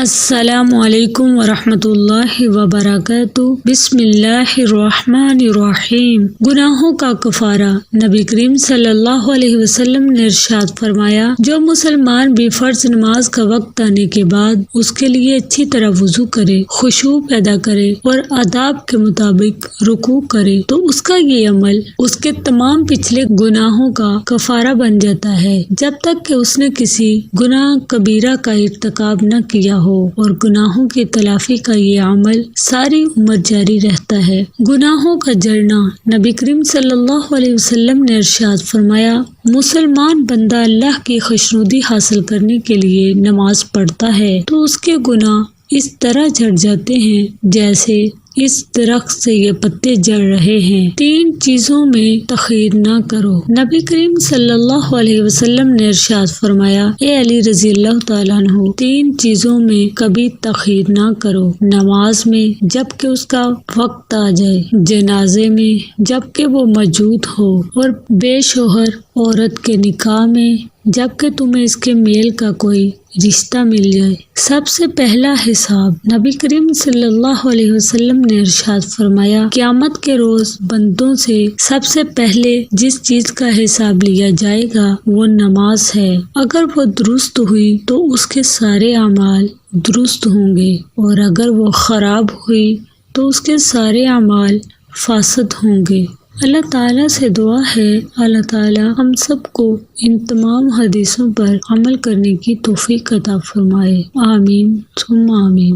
السلام علیکم ورحمۃ اللہ وبرکاتہ۔ بسم اللہ الرحمن الرحیم۔ گناہوں کا کفارہ۔ نبی کریم صلی اللہ علیہ وسلم نے ارشاد فرمایا، جو مسلمان بھی فرض نماز کا وقت آنے کے بعد اس کے لیے اچھی طرح وضو کرے، خشوع پیدا کرے اور آداب کے مطابق رکوع کرے تو اس کا یہ عمل اس کے تمام پچھلے گناہوں کا کفارہ بن جاتا ہے، جب تک کہ اس نے کسی گناہ کبیرہ کا ارتکاب نہ کیا ہو، اور گناہوں کی تلافی کا یہ عمل ساری عمر جاری رہتا ہے۔ گناہوں کا جڑنا۔ نبی کریم صلی اللہ علیہ وسلم نے ارشاد فرمایا، مسلمان بندہ اللہ کی خوشنودی حاصل کرنے کے لیے نماز پڑھتا ہے تو اس کے گناہ اس طرح جھڑ جاتے ہیں جیسے اس درخت سے یہ پتے جڑ رہے ہیں۔ 3 چیزوں میں تاخیر نہ کرو۔ نبی کریم صلی اللہ علیہ وسلم نے ارشاد فرمایا، اے علی رضی اللہ تعالیٰ عنہ، 3 چیزوں میں کبھی تاخیر نہ کرو۔ نماز میں جب کہ اس کا وقت آ جائے، جنازے میں جب کہ وہ موجود ہو، اور بے شوہر عورت کے نکاح میں جب کہ تمہیں اس کے میل کا کوئی رشتہ مل جائے۔ سب سے پہلا حساب۔ نبی کریم صلی اللہ علیہ وسلم نے ارشاد فرمایا، قیامت کے روز بندوں سے سب سے پہلے جس چیز کا حساب لیا جائے گا وہ نماز ہے۔ اگر وہ درست ہوئی تو اس کے سارے اعمال درست ہوں گے، اور اگر وہ خراب ہوئی تو اس کے سارے اعمال فاسد ہوں گے۔ اللہ تعالیٰ سے دعا ہے، اللہ تعالیٰ ہم سب کو ان تمام حدیثوں پر عمل کرنے کی توفیق عطا فرمائے۔ آمین ثم آمین۔